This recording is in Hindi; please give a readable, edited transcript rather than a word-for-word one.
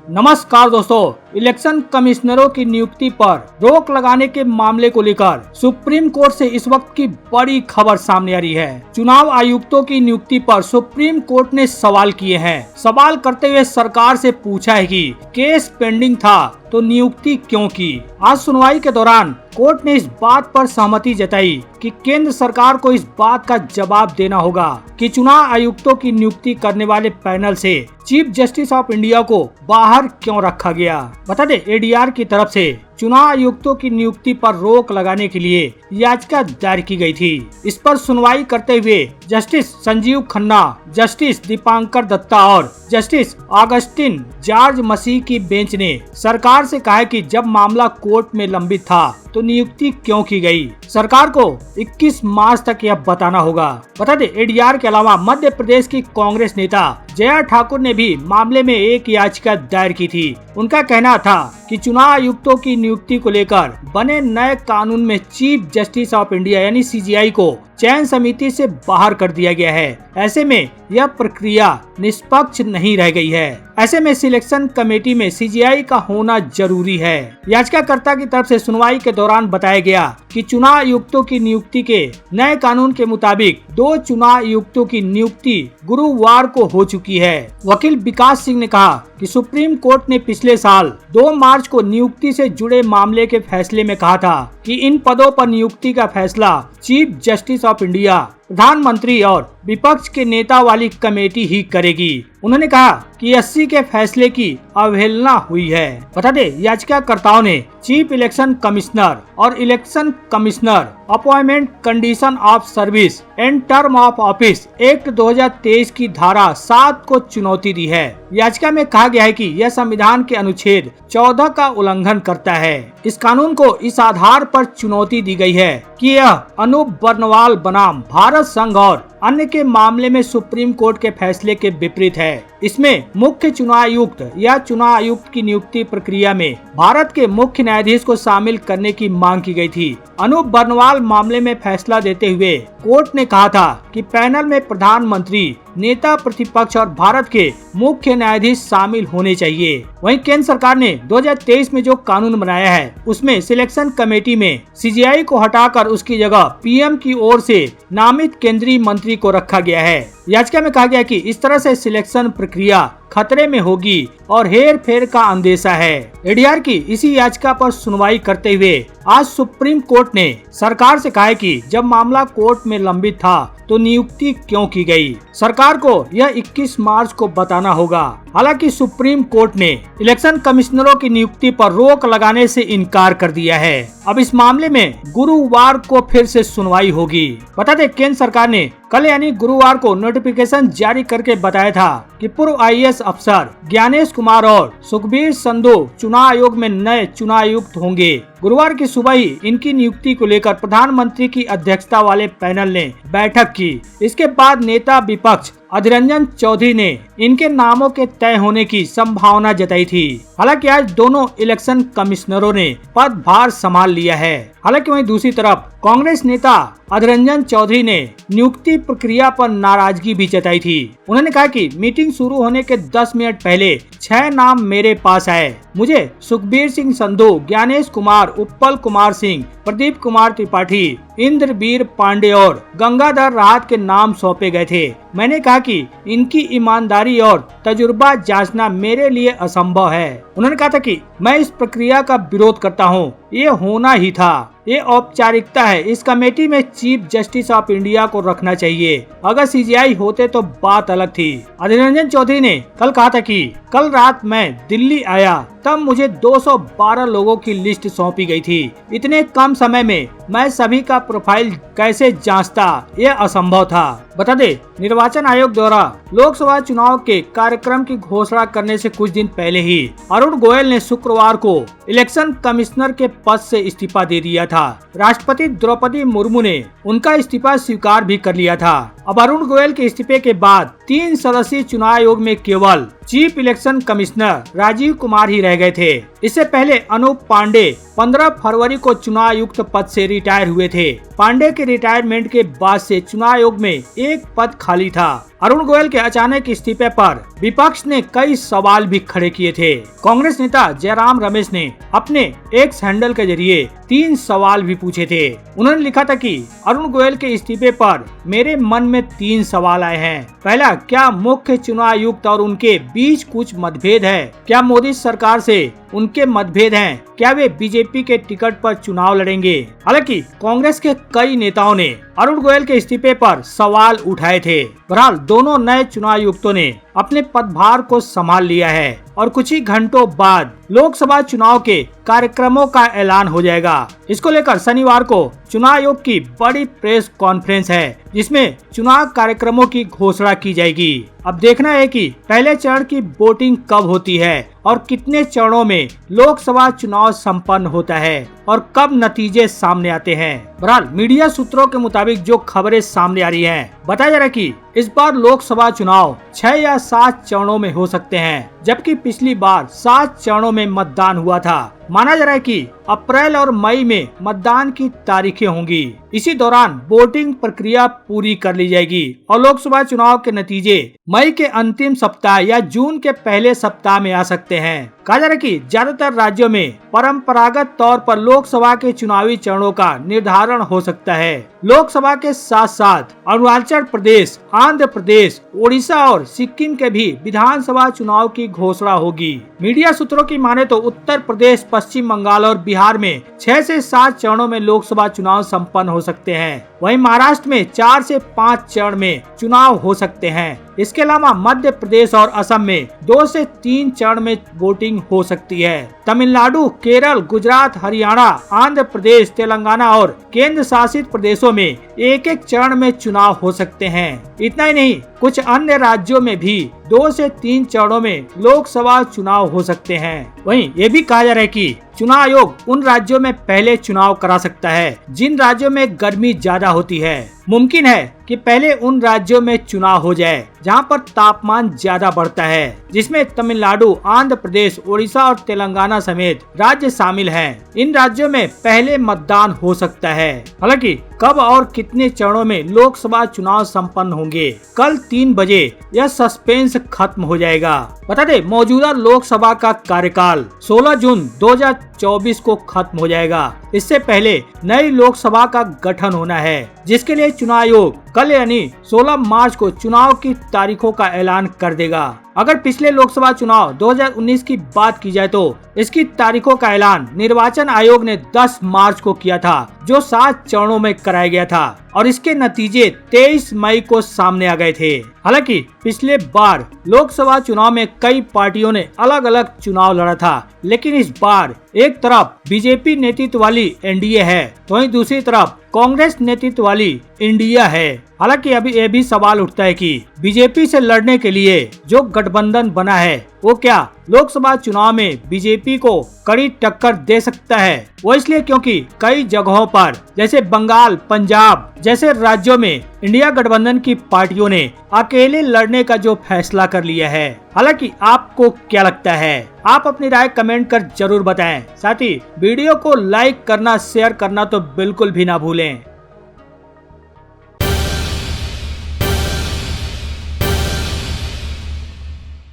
नमस्कार दोस्तों, इलेक्शन कमिश्नरों की नियुक्ति पर रोक लगाने के मामले को लेकर सुप्रीम कोर्ट से इस वक्त की बड़ी खबर सामने आ रही है। चुनाव आयुक्तों की नियुक्ति पर सुप्रीम कोर्ट ने सवाल किए हैं। सवाल करते हुए सरकार से पूछा है कि केस पेंडिंग था तो नियुक्ति क्यों की। आज सुनवाई के दौरान कोर्ट ने इस बात पर सहमति जताई कि केंद्र सरकार को इस बात का जवाब देना होगा कि चुनाव आयुक्तों की नियुक्ति करने वाले पैनल से चीफ जस्टिस ऑफ इंडिया को बाहर क्यों रखा गया। बता दें, एडीआर की तरफ से चुनाव आयुक्तों की नियुक्ति पर रोक लगाने के लिए याचिका दायर की गई थी। इस पर सुनवाई करते हुए जस्टिस संजीव खन्ना, जस्टिस दीपांकर दत्ता और जस्टिस ऑगस्टिन जॉर्ज मसीह की बेंच ने सरकार से कहा कि जब मामला कोर्ट में लंबित था तो नियुक्ति क्यों की गई। सरकार को 21 मार्च तक यह बताना होगा। बता दें, एडीआर के अलावा मध्य प्रदेश की कांग्रेस नेता जया ठाकुर ने भी मामले में एक याचिका दायर की थी। उनका कहना था कि चुनाव आयुक्तों की नियुक्ति को लेकर बने नए कानून में चीफ जस्टिस ऑफ इंडिया यानी सीजीआई को चयन समिति से बाहर कर दिया गया है। ऐसे में यह प्रक्रिया निष्पक्ष नहीं रह गई है। ऐसे में सिलेक्शन कमेटी में सीजीआई का होना जरूरी है। याचिकाकर्ता की तरफ से सुनवाई के दौरान बताया गया कि चुनाव आयुक्तों की नियुक्ति के नए कानून के मुताबिक 2 चुनाव आयुक्तों की नियुक्ति गुरुवार को हो चुकी है। वकील विकास सिंह ने कहा कि सुप्रीम कोर्ट ने पिछले साल 2 मार्च को नियुक्ति से जुड़े मामले के फैसले में कहा था कि इन पदों पर नियुक्ति का फैसला चीफ जस्टिस ऑफ इंडिया, प्रधानमंत्री और विपक्ष के नेता वाली कमेटी ही करेगी। उन्होंने कहा कि एससी के फैसले की अवहेलना हुई है। बता दें, याचिकाकर्ताओं ने चीफ इलेक्शन कमिश्नर और election commissioner appointment condition of service and term of office act 2023 की धारा 7 को चुनौती दी है। याचिका में कहा गया है कि यह संविधान के अनुच्छेद 14 का उल्लंघन करता है। इस कानून को इस आधार पर चुनौती दी गई है कि यह अनूप बर्नवाल बनाम भारत संघ और अन्य के मामले में सुप्रीम कोर्ट के फैसले के विपरीत है। इसमें मुख्य चुनाव आयुक्त या चुनाव आयुक्त की नियुक्ति प्रक्रिया में भारत के मुख्य न्यायाधीश को शामिल करने की मांग की गई थी। अनूप बर्नवाल मामले में फैसला देते हुए कोर्ट ने कहा था कि पैनल में प्रधानमंत्री, नेता प्रतिपक्ष और भारत के मुख्य न्यायाधीश शामिल होने चाहिए। वहीं केंद्र सरकार ने 2023 में जो कानून बनाया है उसमें सिलेक्शन कमेटी में सीजीआई को हटाकर उसकी जगह पीएम की ओर से नामित केंद्रीय मंत्री को रखा गया है। याचिका में कहा गया कि इस तरह से सिलेक्शन प्रक्रिया खतरे में होगी और हेर फेर का अंदेशा है। एडीआर की इसी याचिका पर सुनवाई करते हुए आज सुप्रीम कोर्ट ने सरकार से कहा कि जब मामला कोर्ट में लंबित था तो नियुक्ति क्यों की गई। सरकार को यह 21 मार्च को बताना होगा। हालांकि सुप्रीम कोर्ट ने इलेक्शन कमिश्नरों की नियुक्ति पर रोक लगाने से इनकार कर दिया है। अब इस मामले में गुरुवार को फिर से सुनवाई होगी। बता दें, केंद्र सरकार ने कल यानी गुरुवार को नोटिफिकेशन जारी करके बताया था कि पूर्व आईएएस अफसर ज्ञानेश कुमार और सुखबीर संधू चुनाव आयोग में नए चुनाव आयुक्त होंगे। गुरुवार की सुबह ही इनकी नियुक्ति को लेकर प्रधानमंत्री की अध्यक्षता वाले पैनल ने बैठक की। इसके बाद नेता विपक्ष अधीर रंजन चौधरी ने इनके नामों के तय होने की संभावना जताई थी। हालांकि आज दोनों इलेक्शन कमिश्नरों ने पदभार संभाल लिया है। हालांकि वहीं दूसरी तरफ कांग्रेस नेता अधीर रंजन चौधरी ने नियुक्ति प्रक्रिया पर नाराजगी भी जताई थी। उन्होंने कहा कि मीटिंग शुरू होने के 10 मिनट पहले 6 नाम मेरे पास आए। मुझे सुखबीर सिंह संधू, ज्ञानेश कुमार, उत्पल कुमार सिंह, प्रदीप कुमार त्रिपाठी, इंद्रवीर पांडे और गंगाधर राहत के नाम सौंपे गए थे। मैंने कहा कि इनकी ईमानदारी और तजुर्बा जांचना मेरे लिए असंभव है। उन्होंने कहा था कि मैं इस प्रक्रिया का विरोध करता हूं। ये होना ही था, ये औपचारिकता है। इस कमेटी में चीफ जस्टिस ऑफ इंडिया को रखना चाहिए। अगर सीजीआई होते तो बात अलग थी। अधीर रंजन चौधरी ने कल कहा था कि कल रात मैं दिल्ली आया तब मुझे 212 लोगों की लिस्ट सौंपी गई थी। इतने कम समय में मैं सभी का प्रोफाइल कैसे जांचता, यह असंभव था। बता दे, निर्वाचन आयोग द्वारा लोकसभा चुनाव के कार्यक्रम की घोषणा करने से कुछ दिन पहले ही अरुण गोयल ने शुक्रवार को इलेक्शन कमिश्नर के पद से इस्तीफा दे दिया था। राष्ट्रपति द्रौपदी मुर्मू ने उनका इस्तीफा स्वीकार भी कर लिया था। अब अरुण गोयल के इस्तीफे के बाद 3 सदस्यीय चुनाव आयोग में केवल chief election commissioner Rajeev Kumar ही रह गए थे। इससे पहले अनूप पांडे 15 फरवरी को चुनाव आयुक्त पद से रिटायर हुए थे। पांडे के रिटायरमेंट के बाद से चुनाव आयोग में एक पद खाली था। अरुण गोयल के अचानक इस्तीफे पर विपक्ष ने कई सवाल भी खड़े किए थे। कांग्रेस नेता जयराम रमेश ने अपने एक्स हैंडल के जरिए 3 सवाल भी पूछे थे। उन्होंने लिखा था कि अरुण गोयल के इस्तीफे पर मेरे मन में 3 सवाल आए हैं। पहला, क्या मुख्य चुनाव आयुक्त और उनके बीच कुछ मतभेद है? क्या मोदी सरकार से उनके मतभेद हैं? क्या वे बीजेपी के टिकट पर चुनाव लड़ेंगे? हालांकि कांग्रेस के कई नेताओं ने अरुण गोयल के इस्तीफे पर सवाल उठाए थे। बहरहाल दोनों नए चुनाव आयुक्तों ने अपने पदभार को संभाल लिया है और कुछ ही घंटों बाद लोकसभा चुनाव के कार्यक्रमों का ऐलान हो जाएगा। इसको लेकर शनिवार को चुनाव आयोग की बड़ी प्रेस कॉन्फ्रेंस है, जिसमें चुनाव कार्यक्रमों की घोषणा की जाएगी। अब देखना है कि पहले चरण की वोटिंग कब होती है और कितने चरणों में लोकसभा चुनाव संपन्न होता है और कब नतीजे सामने आते हैं। बहरहाल मीडिया सूत्रों के मुताबिक जो खबरें सामने आ रही हैं, बताया जा रहा है कि इस बार लोकसभा चुनाव 6 या 7 चरणों में हो सकते हैं, जबकि पिछली बार 7 चरणों में मतदान हुआ था। माना जा रहा है कि अप्रैल और मई में मतदान की तारीखें होंगी। इसी दौरान वोटिंग प्रक्रिया पूरी कर ली जाएगी और लोकसभा चुनाव के नतीजे मई के अंतिम सप्ताह या जून के पहले सप्ताह में आ सकते हैं। कहा जा रहा है कि ज्यादातर राज्यों में परंपरागत तौर पर लोकसभा के चुनावी चरणों का निर्धारण हो सकता है। लोकसभा के साथ साथ अरुणाचल प्रदेश, आंध्र प्रदेश, ओडिशा और सिक्किम के भी विधानसभा चुनाव की घोषणा होगी। मीडिया सूत्रों की माने तो उत्तर प्रदेश, पश्चिम बंगाल और बिहार में 6 से 7 चरणों में लोकसभा चुनाव संपन्न हो सकते हैं। वहीं महाराष्ट्र में 4 से 5 चरण में चुनाव हो सकते हैं। इसके अलावा मध्य प्रदेश और असम में 2 से 3 चरण में वोटिंग हो सकती है। तमिलनाडु, केरल, गुजरात, हरियाणा, आंध्र प्रदेश, तेलंगाना और केंद्र शासित प्रदेशों में एक चरण में चुनाव हो सकते हैं। इतना ही नहीं, कुछ अन्य राज्यों में भी 2 से 3 चरणों में लोकसभा चुनाव हो सकते हैं। वहीं ये भी कहा जा रहा है कि चुनाव आयोग उन राज्यों में पहले चुनाव करा सकता है जिन राज्यों में गर्मी ज्यादा होती है। मुमकिन है कि पहले उन राज्यों में चुनाव हो जाए जहां पर तापमान ज्यादा बढ़ता है, जिसमें तमिलनाडु, आंध्र प्रदेश, ओडिशा और तेलंगाना समेत राज्य शामिल हैं। इन राज्यों में पहले मतदान हो सकता है। हालांकि कब और कितने चरणों में लोकसभा चुनाव संपन्न होंगे, कल 3 बजे यह सस्पेंस खत्म हो जाएगा। बता दें, मौजूदा लोकसभा का कार्यकाल 16 जून 2024 को खत्म हो जाएगा। इससे पहले नई लोकसभा का गठन होना है, जिसके लिए चुनाव आयोग कल यानी 16 मार्च को चुनाव की तारीखों का ऐलान कर देगा। अगर पिछले लोकसभा चुनाव 2019 की बात की जाए तो इसकी तारीखों का ऐलान निर्वाचन आयोग ने 10 मार्च को किया था, जो 7 चरणों में कराया गया था और इसके नतीजे 23 मई को सामने आ गए थे। हालांकि पिछले बार लोकसभा चुनाव में कई पार्टियों ने अलग अलग चुनाव लड़ा था, लेकिन इस बार एक तरफ बीजेपी नेतृत्व वाली एनडीए है तो वहीं दूसरी तरफ कांग्रेस नेतृत्व वाली इंडिया है। हालांकि अभी यह भी सवाल उठता है कि बीजेपी से लड़ने के लिए जो गठबंधन बना है वो क्या लोकसभा चुनाव में बीजेपी को कड़ी टक्कर दे सकता है। वो इसलिए क्योंकि कई जगहों पर जैसे बंगाल, पंजाब जैसे राज्यों में इंडिया गठबंधन की पार्टियों ने अकेले लड़ने का जो फैसला कर लिया है। हालांकि आपको क्या लगता है, आप अपनी राय कमेंट कर जरूर बताएं। साथ ही वीडियो को लाइक करना, शेयर करना तो बिल्कुल भी ना भूलें।